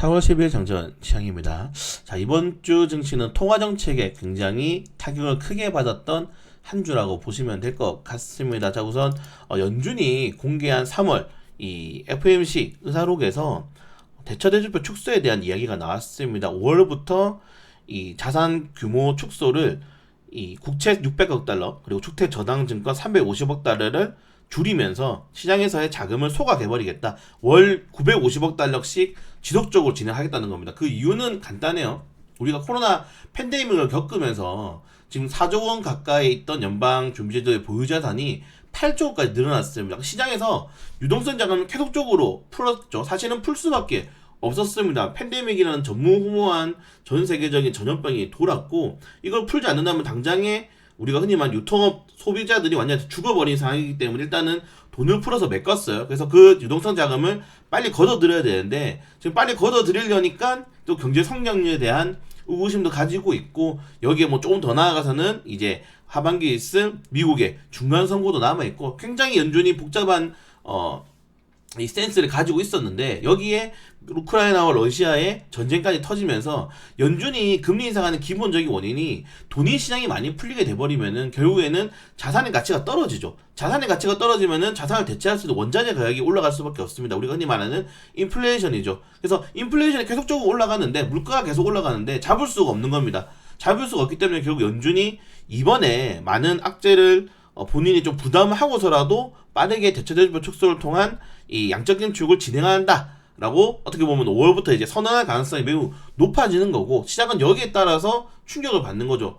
4월 10일 정전 시황입니다. 자, 이번 주 증시는 통화 정책에 굉장히 타격을 크게 받았던 한 주라고 보시면 될 것 같습니다. 자, 우선 연준이 공개한 3월 이 FOMC 의사록에서 대처대조표 축소에 대한 이야기가 나왔습니다. 5월부터 이 자산 규모 축소를 이 국채 600억 달러 그리고 주택 저당 증권 350억 달러를 줄이면서 시장에서의 자금을 소각해버리겠다. 월 950억 달러씩 지속적으로 진행하겠다는 겁니다. 그 이유는 간단해요. 우리가 코로나 팬데믹을 겪으면서 지금 4조 원 가까이 있던 연방준비제도의 보유자산이 8조 원까지 늘어났습니다. 시장에서 유동성 자금을 계속적으로 풀었죠. 사실은 풀 수밖에 없었습니다. 팬데믹이라는 전무후무한 전 세계적인 전염병이 돌았고, 이걸 풀지 않는다면 당장에 우리가 흔히 말하는 유통업 소비자들이 완전히 죽어버린 상황이기 때문에 일단은 돈을 풀어서 메꿨어요. 그래서 그 유동성 자금을 빨리 걷어들여야 되는데, 지금 빨리 걷어들이려니까 또 경제 성장률에 대한 의구심도 가지고 있고, 여기에 뭐 조금 더 나아가서는 이제 하반기에 있을 미국의 중간 선거도 남아있고, 굉장히 연준이 복잡한 이 센스를 가지고 있었는데, 여기에 우크라이나와 러시아의 전쟁까지 터지면서 연준이 금리 인상하는 기본적인 원인이 돈이 시장이 많이 풀리게 돼버리면은 결국에는 자산의 가치가 떨어지죠. 자산의 가치가 떨어지면은 자산을 대체할 수 있는 원자재 가격이 올라갈 수밖에 없습니다. 우리가 흔히 말하는 인플레이션이죠. 그래서 인플레이션이 계속적으로 올라가는데, 물가가 계속 올라가는데 잡을 수가 없는 겁니다. 잡을 수가 없기 때문에 결국 연준이 이번에 많은 악재를 본인이 좀 부담하고서라도 빠르게 대체대조표 축소를 통한 이 양적 긴축을 진행한다 라고 어떻게 보면 5월부터 이제 선언할 가능성이 매우 높아지는 거고, 시장은 여기에 따라서 충격을 받는 거죠.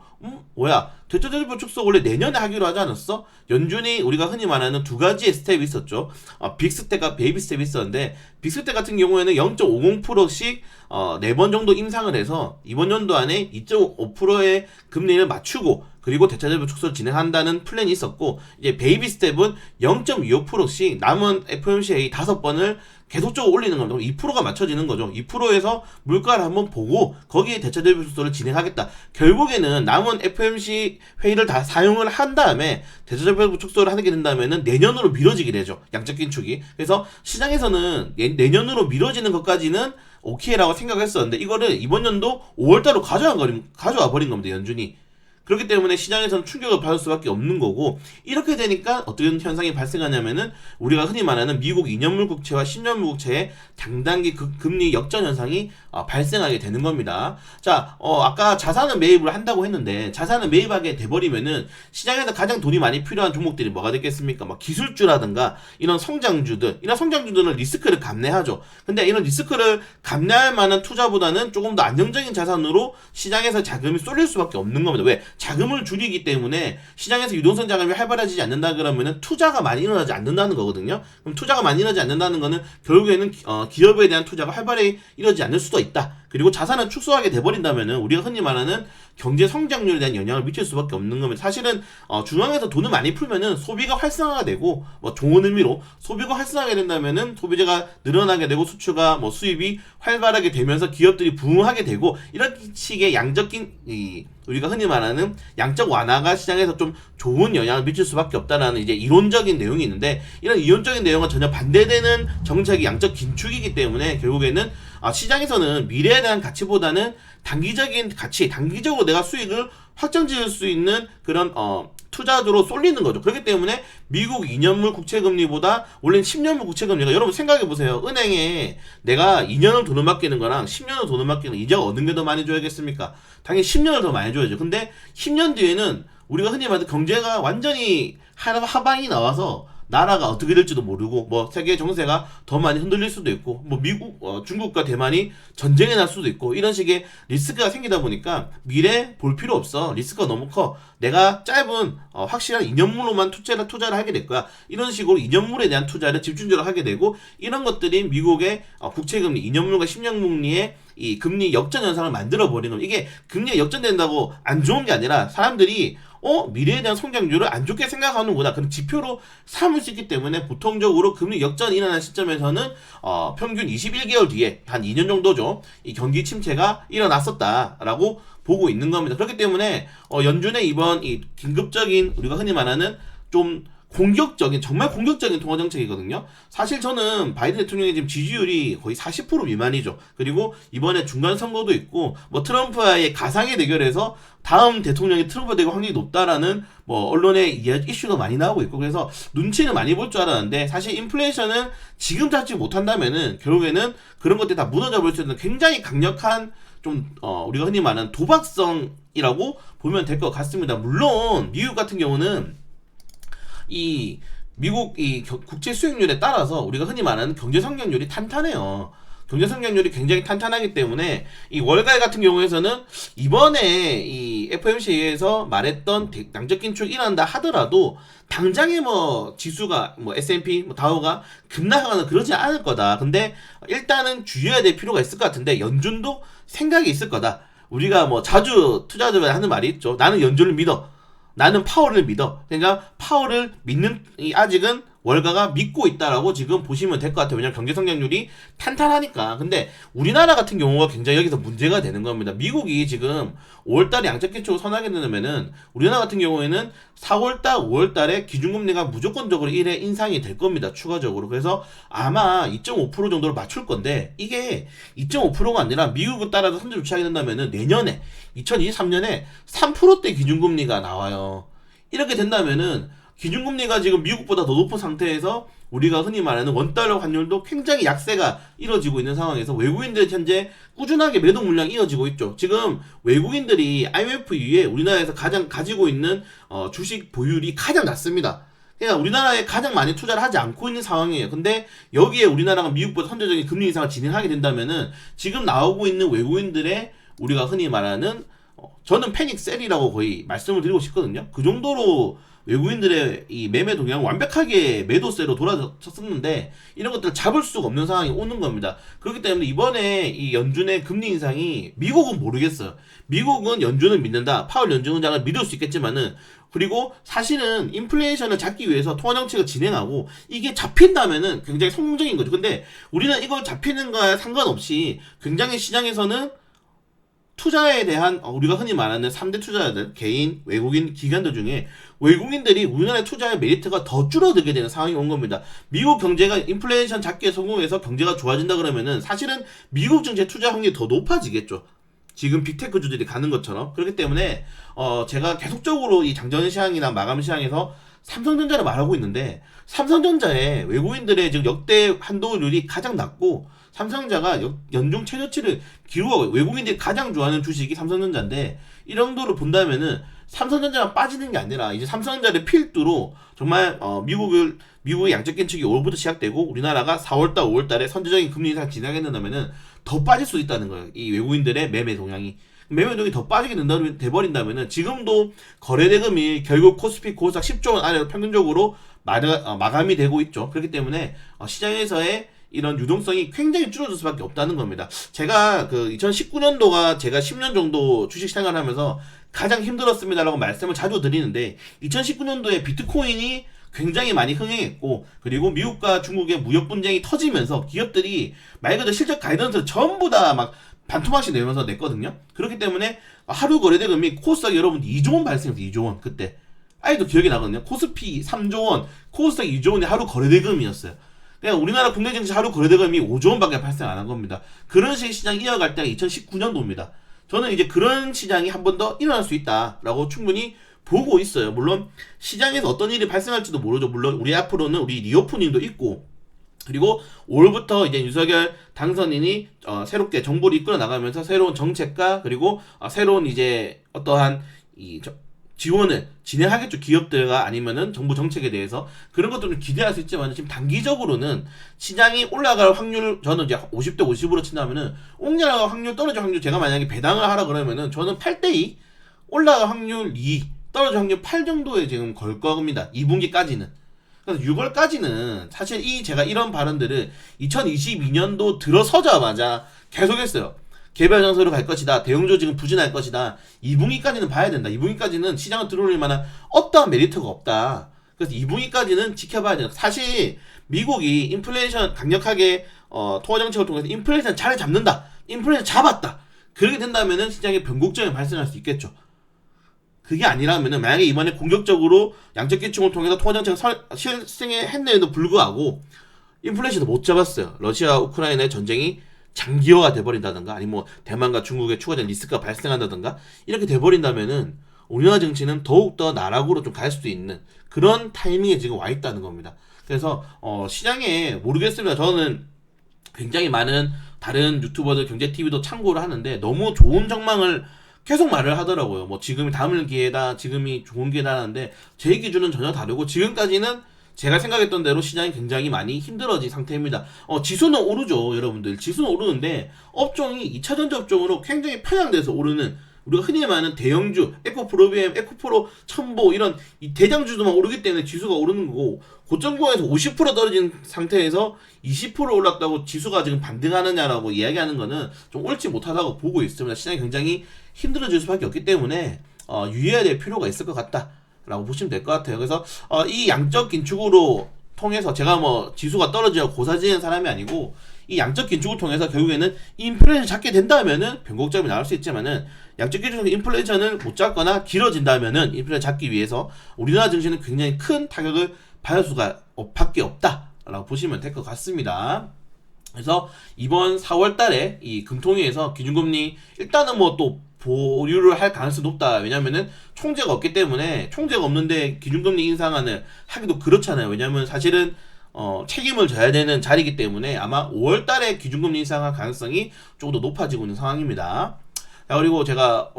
뭐야, 대체대조표 축소 원래 내년에 하기로 하지 않았어? 연준이 우리가 흔히 말하는 두 가지의 스텝이 있었죠. 빅스텝과 베이비 스텝이 있었는데, 빅스텝 같은 경우에는 0.50%씩 4번 정도 인상을 해서 이번 연도 안에 2.5%의 금리를 맞추고, 그리고 대체대조표 축소를 진행한다는 플랜이 있었고, 이제 베이비 스텝은 0.25%씩 남은 FOMC 5번을 계속적으로 올리는 겁니다. 2%가 맞춰지는 거죠. 2%에서 물가를 한번 보고 거기에 대체대조표 축소를 진행하겠다. 결국에는 남은 FOMC 회의를 다 사용을 한 다음에 대체대조표 축소를 하게 된다면은 내년으로 미뤄지게 되죠. 양적 긴축이. 그래서 시장에서는 내년으로 미뤄지는 것까지는 오케이라고 생각했었는데, 이거를 이번 연도 5월달로 가져와 버린 겁니다. 연준이. 그렇기 때문에 시장에서는 충격을 받을 수밖에 없는 거고, 이렇게 되니까 어떤 현상이 발생하냐면은 우리가 흔히 말하는 미국 2년물 국채와 10년물 국채의 장단기 금리 역전 현상이 발생하게 되는 겁니다. 자, 아까 자산을 매입을 한다고 했는데, 자산을 매입하게 돼버리면은 시장에서 가장 돈이 많이 필요한 종목들이 뭐가 되겠습니까? 뭐 기술주라든가 이런 성장주들은 리스크를 감내하죠. 근데 이런 리스크를 감내할 만한 투자보다는 조금 더 안정적인 자산으로 시장에서 자금이 쏠릴 수밖에 없는 겁니다. 왜? 자금을 줄이기 때문에 시장에서 유동성 자금이 활발해지지 않는다 그러면은 투자가 많이 일어나지 않는다는 거거든요. 그럼 투자가 많이 일어나지 않는다는 거는 결국에는 기업에 대한 투자가 활발히 이루어지지 않을 수도 있다. 그리고 자산을 축소하게 돼버린다면은 우리가 흔히 말하는 경제 성장률에 대한 영향을 미칠 수밖에 없는 겁니다. 사실은 중앙에서 돈을 많이 풀면은 소비가 활성화가 되고, 뭐 좋은 의미로 소비가 활성화하게 된다면은 소비재가 늘어나게 되고, 수출과 뭐 수입이 활발하게 되면서 기업들이 부흥하게 되고, 이런 식의 우리가 흔히 말하는 양적 완화가 시장에서 좀 좋은 영향을 미칠 수밖에 없다라는 이제 이론적인 내용이 있는데, 이런 이론적인 내용과 전혀 반대되는 정책이 양적 긴축이기 때문에 결국에는 시장에서는 미래에 대한 가치보다는 단기적인 가치, 단기적으로 내가 수익을 확정 지을 수 있는 그런 투자주로 쏠리는 거죠. 그렇기 때문에 미국 2년물 국채금리보다 원래 10년물 국채금리가, 여러분 생각해보세요. 은행에 내가 2년을 돈을 맡기는 거랑 10년을 돈을 맡기는 이자가 어느 게 더 많이 줘야겠습니까? 당연히 10년을 더 많이 줘야죠. 근데 10년 뒤에는 우리가 흔히 말하는 경제가 완전히 하방이 나와서 나라가 어떻게 될지도 모르고, 뭐 세계 정세가 더 많이 흔들릴 수도 있고, 뭐 미국, 중국과 대만이 전쟁이 날 수도 있고, 이런 식의 리스크가 생기다 보니까 미래 볼 필요 없어. 리스크가 너무 커. 내가 짧은 확실한 2년물로만 투자를 하게 될 거야. 이런 식으로 2년물에 대한 투자를 집중적으로 하게 되고, 이런 것들이 미국의 국채금리 2년물과 10년물리의 이 금리 역전 현상을 만들어 버리는 겁니다. 이게 금리가 역전된다고 안 좋은 게 아니라 사람들이 미래에 대한 성장률을 안 좋게 생각하는구나, 그런 지표로 삼을 수 있기 때문에 보통적으로 금리 역전이 일어난 시점에서는 평균 21개월 뒤에 한 2년 정도죠, 이 경기 침체가 일어났었다라고 보고 있는 겁니다. 그렇기 때문에 연준의 이번 이 긴급적인, 우리가 흔히 말하는 좀 공격적인, 정말 공격적인 통화 정책이거든요. 사실 저는 바이든 대통령의 지금 지지율이 거의 40% 미만이죠. 그리고 이번에 중간 선거도 있고, 뭐 트럼프와의 가상의 대결에서 다음 대통령이 트럼프 되고 확률이 높다라는 뭐 언론의 이슈가 많이 나오고 있고, 그래서 눈치는 많이 볼 줄 알았는데, 사실 인플레이션은 지금 잡지 못한다면은 결국에는 그런 것들이 다 무너져 버릴 수 있는 굉장히 강력한 우리가 흔히 말하는 도박성이라고 보면 될 것 같습니다. 물론 미국 같은 경우는 이 미국 국제 수익률에 따라서 우리가 흔히 말하는 경제 성장률이 탄탄해요. 경제 성장률이 굉장히 탄탄하기 때문에 이 월가에 같은 경우에서는 이번에 이 FOMC에서 말했던 양적 긴축 일어난다 하더라도 당장에 뭐 지수가 뭐 S&P 뭐 다우가 급락하거나 그러지 않을 거다. 근데 일단은 주의해야 될 필요가 있을 것 같은데, 연준도 생각이 있을 거다. 우리가 뭐 자주 투자자들 하는 말이 있죠. 나는 연준을 믿어. 나는 파월을 믿어. 그러니까 파월을 믿는, 아직은 월가가 믿고 있다라고 지금 보시면 될 것 같아요. 왜냐면 경제 성장률이 탄탄하니까. 근데 우리나라 같은 경우가 굉장히 여기서 문제가 되는 겁니다. 미국이 지금 5월달에 양적 긴축을 선언하게 되면은 우리나라 같은 경우에는 4월달, 5월달에 기준금리가 무조건적으로 1회 인상이 될 겁니다. 추가적으로. 그래서 아마 2.5% 정도로 맞출 건데, 이게 2.5%가 아니라 미국을 따라서 선제 조치하게 된다면은 내년에 2023년에 3%대 기준금리가 나와요. 이렇게 된다면은 기준금리가 지금 미국보다 더 높은 상태에서 우리가 흔히 말하는 원달러 환율도 굉장히 약세가 이뤄지고 있는 상황에서 외국인들이 현재 꾸준하게 매도 물량이 이어지고 있죠. 지금 외국인들이 IMF 이후에 우리나라에서 가장 가지고 있는 주식 보유율이 가장 낮습니다. 그러니까 우리나라에 가장 많이 투자를 하지 않고 있는 상황이에요. 근데 여기에 우리나라가 미국보다 선제적인 금리 인상을 진행하게 된다면은 지금 나오고 있는 외국인들의 우리가 흔히 말하는 저는 패닉 셀이라고 거의 말씀을 드리고 싶거든요. 그 정도로 외국인들의 이 매매 동향 완벽하게 매도세로 돌아섰었는데 이런 것들을 잡을 수가 없는 상황이 오는 겁니다. 그렇기 때문에 이번에 이 연준의 금리 인상이, 미국은 모르겠어요. 미국은 연준을 믿는다, 파월 연준의장을 믿을 수 있겠지만은, 그리고 사실은 인플레이션을 잡기 위해서 통화정책을 진행하고 이게 잡힌다면은 굉장히 성공적인 거죠. 근데 우리는 이걸 잡히는 거와 상관없이 굉장히 시장에서는 투자에 대한 우리가 흔히 말하는 3대 투자자들, 개인, 외국인, 기관들 중에 외국인들이 우리나라의 투자의 메리트가 더 줄어들게 되는 상황이 온 겁니다. 미국 경제가 인플레이션 잡기에 성공해서 경제가 좋아진다 그러면은 사실은 미국 증시의 투자 확률이 더 높아지겠죠. 지금 빅테크주들이 가는 것처럼. 그렇기 때문에 제가 계속적으로 이 장전 시황이나 마감 시황에서 삼성전자를 말하고 있는데, 삼성전자의 외국인들의 지금 역대 한도율이 가장 낮고 삼성전자가 연중 최저치를 기록하고, 외국인들이 가장 좋아하는 주식이 삼성전자인데, 이 정도로 본다면은 삼성전자가 빠지는 게 아니라 이제 삼성전자를 필두로 정말 미국의 양적 긴축이 5월부터 시작되고 우리나라가 4월달, 5월달에 선제적인 금리 인상 진행하게 된다면은 더 빠질 수 있다는 거예요. 이 외국인들의 매매 동향이. 매매 동향이 더 빠지게 돼버린다면은 지금도 거래대금이 결국 코스피 코스닥 10조 원 아래로 평균적으로 마감이 되고 있죠. 그렇기 때문에 시장에서의 이런 유동성이 굉장히 줄어들 수밖에 없다는 겁니다. 제가 2019년도가 제가 10년 정도 주식 생활을 하면서 가장 힘들었습니다라고 말씀을 자주 드리는데, 2019년도에 비트코인이 굉장히 많이 흥행했고, 그리고 미국과 중국의 무역 분쟁이 터지면서 기업들이 말 그대로 실적 가이던스를 전부 다 막 반토막씩 내면서 냈거든요. 그렇기 때문에 하루 거래대금이 코스닥 여러분 2조 원 발생했어요. 2조 원 그때. 아직도 기억이 나거든요. 코스피 3조 원, 코스닥 2조 원이 하루 거래대금이었어요. 그냥 우리나라 국내 증시 하루 거래대금이 5조 원밖에 발생 안 한 겁니다. 그런 식의 시장 이어갈 때가 2019년도입니다. 저는 이제 그런 시장이 한 번 더 일어날 수 있다라고 충분히 보고 있어요. 물론 시장에서 어떤 일이 발생할지도 모르죠. 물론 우리 앞으로는 우리 리오프닝도 있고, 그리고 5월부터 이제 윤석열 당선인이 새롭게 정부를 이끌어 나가면서 새로운 정책과 그리고 새로운 이제 어떠한 지원을 진행하겠죠. 기업들과 아니면은 정부 정책에 대해서. 그런 것들을 기대할 수 있지만 지금 단기적으로는 시장이 올라갈 확률, 저는 이제 50대 50으로 친다면은 올라갈 확률, 떨어질 확률, 제가 만약에 배당을 하라 그러면은 저는 8대2, 올라갈 확률 2, 떨어질 확률 8 정도에 지금 걸 겁니다. 2분기까지는. 그래서 6월까지는 사실 제가 이런 발언들을 2022년도 들어서자마자 계속했어요. 개별 장소로 갈 것이다. 대형조 지금 부진할 것이다. 2분기까지는 봐야 된다. 2분기까지는 시장을 들어올릴 만한 어떠한 메리트가 없다. 그래서 2분기까지는 지켜봐야 된다. 사실 미국이 인플레이션 강력하게 통화 정책을 통해서 인플레이션 잘 잡는다. 인플레이션 잡았다. 그렇게 된다면은 시장에 변곡점이 발생할 수 있겠죠. 그게 아니라면은 만약에 이번에 공격적으로 양적 기축을 통해서 통화 정책을 실행했는데도 불구하고 인플레이션도 못 잡았어요. 러시아 우크라이나의 전쟁이 장기화가 돼버린다든가 아니면 뭐 대만과 중국의 추가된 리스크가 발생한다든가 이렇게 돼버린다면은 우리나라 정치는 더욱더 나락으로 좀 갈 수도 있는 그런 타이밍에 지금 와 있다는 겁니다. 그래서 시장에 모르겠습니다. 저는 굉장히 많은 다른 유튜버들 경제 TV도 참고를 하는데 너무 좋은 전망을 계속 말을 하더라고요. 뭐 지금이 다음 기회다, 지금이 좋은 기회다 하는데 제 기준은 전혀 다르고 지금까지는 제가 생각했던 대로 시장이 굉장히 많이 힘들어진 상태입니다. 지수는 오르죠, 여러분들. 지수는 오르는데 업종이 2차전지 업종으로 굉장히 편향돼서 오르는 우리가 흔히 말하는 대형주, 에코프로비엠, 에코프로, 첨보 이런 이 대장주도만 오르기 때문에 지수가 오르는 거고 고점구에서 50% 떨어진 상태에서 20% 올랐다고 지수가 지금 반등하느냐라고 이야기하는 거는 좀 옳지 못하다고 보고 있습니다. 시장이 굉장히 힘들어질 수밖에 없기 때문에 유의해야 될 필요가 있을 것 같다. 라고 보시면 될 것 같아요. 그래서 이 양적 긴축으로 통해서 제가 뭐 지수가 떨어져야 고사지는 사람이 아니고 이 양적 긴축을 통해서 결국에는 인플레이션을 잡게 된다면은 변곡점이 나올 수 있지만은 양적 긴축에서 인플레이션을 못 잡거나 길어진다면은 인플레이션 잡기 위해서 우리나라 증시는 굉장히 큰 타격을 받을 수가 밖에 없다라고 보시면 될 것 같습니다. 그래서 이번 4월 달에 이 금통위에서 기준금리 일단은 뭐 또 보류를 할 가능성이 높다. 왜냐면은 총재가 없기 때문에 총재가 없는데 기준금리 인상안을 하기도 그렇잖아요. 왜냐면 사실은 책임을 져야 되는 자리이기 때문에 아마 5월 달에 기준금리 인상할 가능성이 조금 더 높아지고 있는 상황입니다. 자, 그리고 제가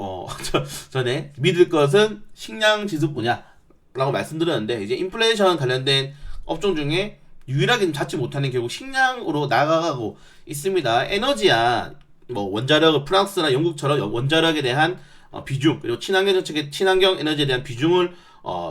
전에 믿을 것은 식량 지수 분야라고 말씀드렸는데 이제 인플레이션 관련된 업종 중에 유일하게 잡지 못하는 결국 식량으로 나아가고 있습니다. 에너지야 뭐 원자력 프랑스나 영국처럼 원자력에 대한 비중 그리고 친환경 정책의 친환경 에너지에 대한 비중을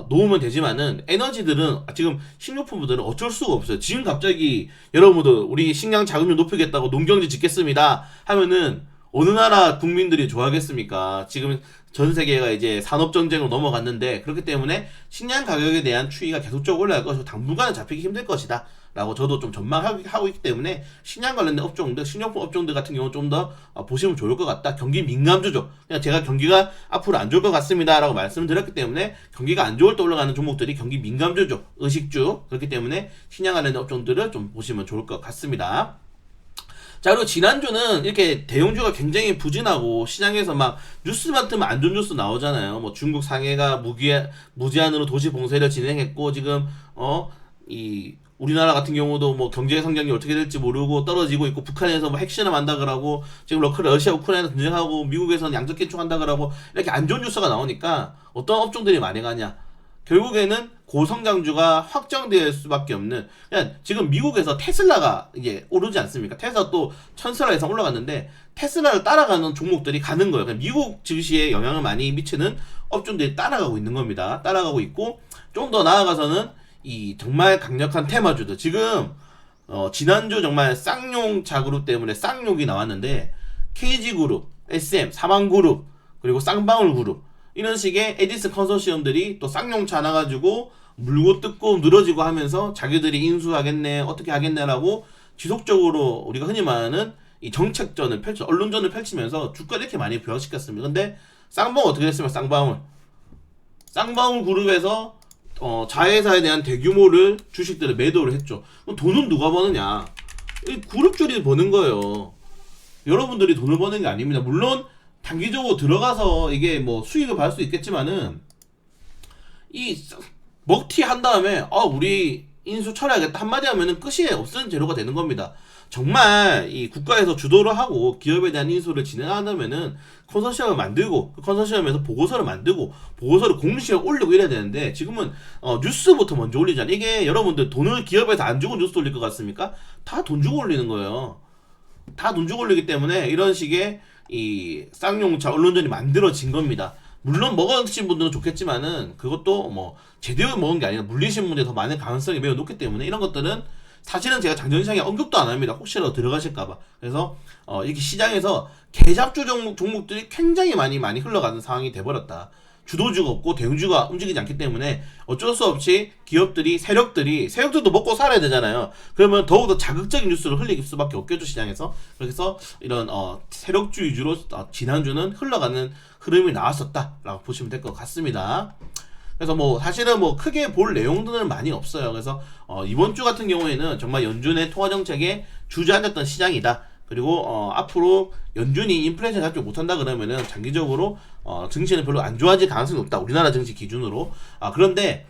놓으면 되지만은 에너지들은 지금 식료품들은 어쩔 수가 없어요. 지금 갑자기 여러분들 우리 식량 자금률 높이겠다고 농경지 짓겠습니다 하면은 어느 나라 국민들이 좋아하겠습니까? 지금 전 세계가 이제 산업전쟁으로 넘어갔는데 그렇기 때문에 식량 가격에 대한 추이가 계속적으로 올라갈 것이고 당분간은 잡히기 힘들 것이다 라고 저도 좀 전망하고 있기 때문에 식량 관련된 업종들, 식료품 업종들 같은 경우는 좀 더 보시면 좋을 것 같다. 경기 민감주죠. 그냥 제가 경기가 앞으로 안 좋을 것 같습니다 라고 말씀을 드렸기 때문에 경기가 안 좋을 때 올라가는 종목들이 경기 민감주죠. 의식주. 그렇기 때문에 식량 관련된 업종들을 좀 보시면 좋을 것 같습니다. 자, 그리고 지난주는 이렇게 대형주가 굉장히 부진하고 시장에서 막 뉴스 맡으면 안 좋은 뉴스 나오잖아요. 뭐 중국 상해가 무제한으로 도시 봉쇄를 진행했고 지금 이 우리나라 같은 경우도 뭐 경제 성장이 어떻게 될지 모르고 떨어지고 있고 북한에서 뭐 핵실험 한다 그러고 지금 러시아 우크라이나 전쟁하고 미국에서는 양적 긴축한다 그러고 이렇게 안 좋은 뉴스가 나오니까 어떤 업종들이 많이 가냐? 결국에는 고성장주가 확정될 수밖에 없는 그냥 지금 미국에서 테슬라가 이제 오르지 않습니까? 테슬라 또 1000달러 이상 올라갔는데 테슬라를 따라가는 종목들이 가는 거예요. 그냥 미국 증시에 영향을 많이 미치는 업종들이 따라가고 있는 겁니다. 따라가고 있고 좀 더 나아가서는 이 정말 강력한 테마주들 지금 지난주 정말 쌍용 자그룹 때문에 쌍욕이 나왔는데 KG그룹, SM, 사망그룹 그리고 쌍방울그룹 이런 식의 에디슨 컨소시엄들이 또 쌍용차 나가지고 물고 뜯고 늘어지고 하면서 자기들이 인수하겠네 어떻게 하겠네라고 지속적으로 우리가 흔히 말하는 이 정책전을 언론전을 펼치면서 주가를 이렇게 많이 부양시켰습니다. 근데 쌍방울 어떻게 됐습니까? 쌍방울 그룹에서 자회사에 대한 대규모를 주식들을 매도를 했죠. 그럼 돈은 누가 버느냐? 이 그룹주들이 버는 거예요. 여러분들이 돈을 버는 게 아닙니다. 물론 단기적으로 들어가서 이게 뭐 수익을 받을 수 있겠지만은 이 먹튀 한 다음에 우리 인수 처리하겠다 한마디 하면은 끝이 없는 재료가 되는 겁니다. 정말 이 국가에서 주도를 하고 기업에 대한 인수를 진행한다면은 컨소시엄을 만들고 그 컨소시엄에서 보고서를 만들고 보고서를 공시에 올리고 이래야 되는데 지금은 뉴스부터 먼저 올리잖아요. 이게 여러분들 돈을 기업에서 안 주고 뉴스 올릴 것 같습니까? 다 돈 주고 올리는 거예요. 다 돈 주고 올리기 때문에 이런 식의 이 쌍용차 언론전이 만들어진 겁니다. 물론 먹으신 분들은 좋겠지만은 그것도 뭐 제대로 먹은 게 아니라 물리신 분들이 더 많은 가능성이 매우 높기 때문에 이런 것들은 사실은 제가 장전시장에 언급도 안 합니다. 혹시라도 들어가실까봐. 그래서 이렇게 시장에서 개잡주 종목들이 굉장히 많이 흘러가는 상황이 돼버렸다. 주도주가 없고 대형주가 움직이지 않기 때문에 어쩔 수 없이 기업들이 세력들도 먹고 살아야 되잖아요. 그러면 더욱더 자극적인 뉴스를 흘릴 수밖에 없겠죠, 시장에서. 그래서 이런 세력주 위주로 지난주는 흘러가는 흐름이 나왔었다라고 보시면 될 것 같습니다. 그래서 뭐 사실은 뭐 크게 볼 내용들은 많이 없어요. 그래서 이번 주 같은 경우에는 정말 연준의 통화 정책에 주저앉았던 시장이다. 그리고 앞으로 연준이 인플레이션 잡지 못한다 그러면은 장기적으로 증시는 별로 안 좋아질 가능성이 높다. 우리나라 증시 기준으로. 그런데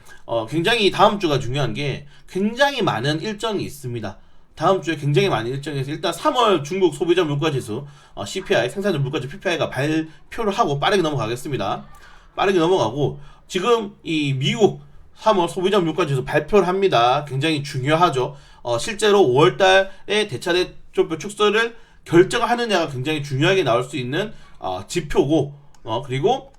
굉장히 다음 주가 중요한 게 굉장히 많은 일정이 있습니다. 다음 주에 굉장히 많은 일정에서 일단 3월 중국 소비자 물가지수 CPI 생산자 물가지수 PPI가 발표를 하고 빠르게 넘어가겠습니다. 빠르게 넘어가고 지금 이 미국 3월 소비자 물가지수 발표를 합니다. 굉장히 중요하죠. 실제로 5월달에 대차대조표 축소를 결정하느냐가 굉장히 중요하게 나올 수 있는 지표고 그리고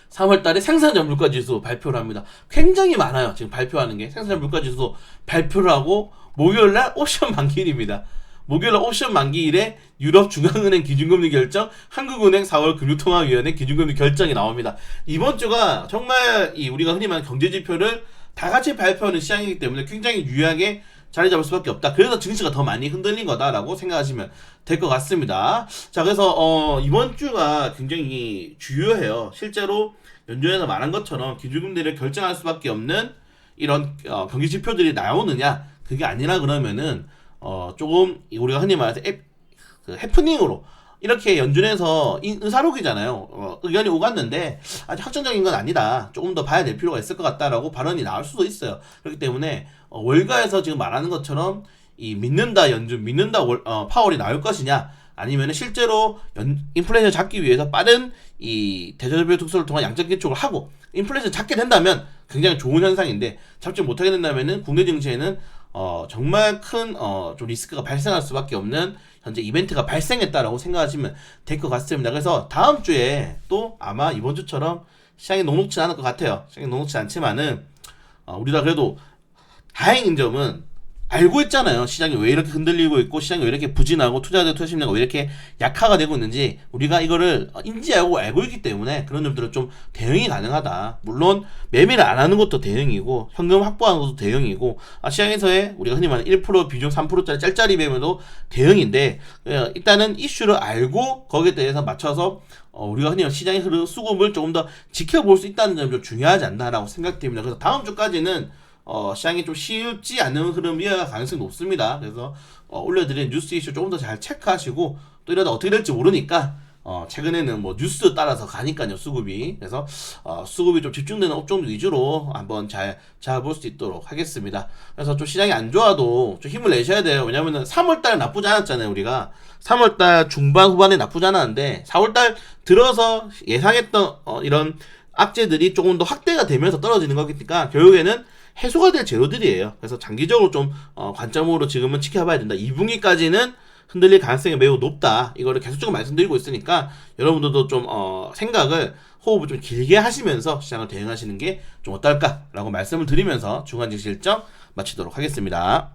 3월달에 생산자 물가지수 발표를 합니다. 굉장히 많아요. 지금 발표하는 게 생산자 물가지수 발표를 하고 목요일날 옵션 만기일입니다. 목요일날 옵션 만기일에 유럽중앙은행 기준금리 결정, 한국은행 4월 금융통화위원회 기준금리 결정이 나옵니다. 이번 주가 정말 우리가 흔히 말하는 경제지표를 다 같이 발표하는 시장이기 때문에 굉장히 유의하게 자리 잡을 수밖에 없다. 그래서 증시가 더 많이 흔들린 거다라고 생각하시면 될 것 같습니다. 자, 그래서 이번 주가 굉장히 주요해요. 실제로 연준에서 말한 것처럼 기준금리를 결정할 수밖에 없는 이런 경기 지표들이 나오느냐, 그게 아니라 그러면은 조금 우리가 흔히 말해서 해프닝으로 이렇게 연준에서 의사록이잖아요. 의견이 오갔는데 아직 확정적인 건 아니다. 조금 더 봐야 될 필요가 있을 것 같다라고 발언이 나올 수도 있어요. 그렇기 때문에 월가에서 지금 말하는 것처럼 믿는다 연준, 믿는다 파월이 나올 것이냐, 아니면 실제로 인플레이션 잡기 위해서 빠른 대조조표 특수를 통한 양적 기축을 하고 인플레이션 잡게 된다면 굉장히 좋은 현상인데, 잡지 못하게 된다면은 국내 증시에는 정말 큰 좀 리스크가 발생할 수밖에 없는 현재 이벤트가 발생했다라고 생각하시면 될 것 같습니다. 그래서 다음 주에 또 아마 이번 주처럼 시장이 녹록지 않을 것 같아요. 시장이 녹록지 않지만은 우리가 그래도 다행인 점은 알고 있잖아요. 시장이 왜 이렇게 흔들리고 있고 시장이 왜 이렇게 부진하고 투자자 투자 심리가 왜 이렇게 약화가 되고 있는지 우리가 이거를 인지하고 알고 있기 때문에 그런 점들은 좀 대응이 가능하다. 물론 매매를 안 하는 것도 대응이고 현금 확보하는 것도 대응이고 시장에서의 우리가 흔히 말하는 1% 비중 3%짜리 짤짤이 매매도 대응인데, 일단은 이슈를 알고 거기에 대해서 맞춰서 우리가 흔히 시장의 흐름 수급을 조금 더 지켜볼 수 있다는 점이 좀 중요하지 않나라고 생각됩니다. 그래서 다음 주까지는 시장이 좀 쉽지 않은 흐름이 가능성이 높습니다. 그래서 올려드린 뉴스 이슈 조금 더 잘 체크하시고, 또 이러다 어떻게 될지 모르니까 최근에는 뭐 뉴스 따라서 가니까요, 수급이. 그래서 수급이 좀 집중되는 업종 위주로 한번 잘 잡아볼 수 있도록 하겠습니다. 그래서 좀 시장이 안 좋아도 좀 힘을 내셔야 돼요. 왜냐면은 3월달 나쁘지 않았잖아요. 우리가 3월달 중반 후반에 나쁘지 않았는데 4월달 들어서 예상했던 이런 악재들이 조금 더 확대가 되면서 떨어지는 거니까 결국에는 해소가 될 재료들이에요. 그래서 장기적으로 좀 관점으로 지금은 지켜봐야 된다. 2분기까지는 흔들릴 가능성이 매우 높다. 이거를 계속적으로 말씀드리고 있으니까 여러분들도 좀 호흡을 좀 길게 하시면서 시장을 대응하시는 게 좀 어떨까라고 말씀을 드리면서 중간 증시 일정 마치도록 하겠습니다.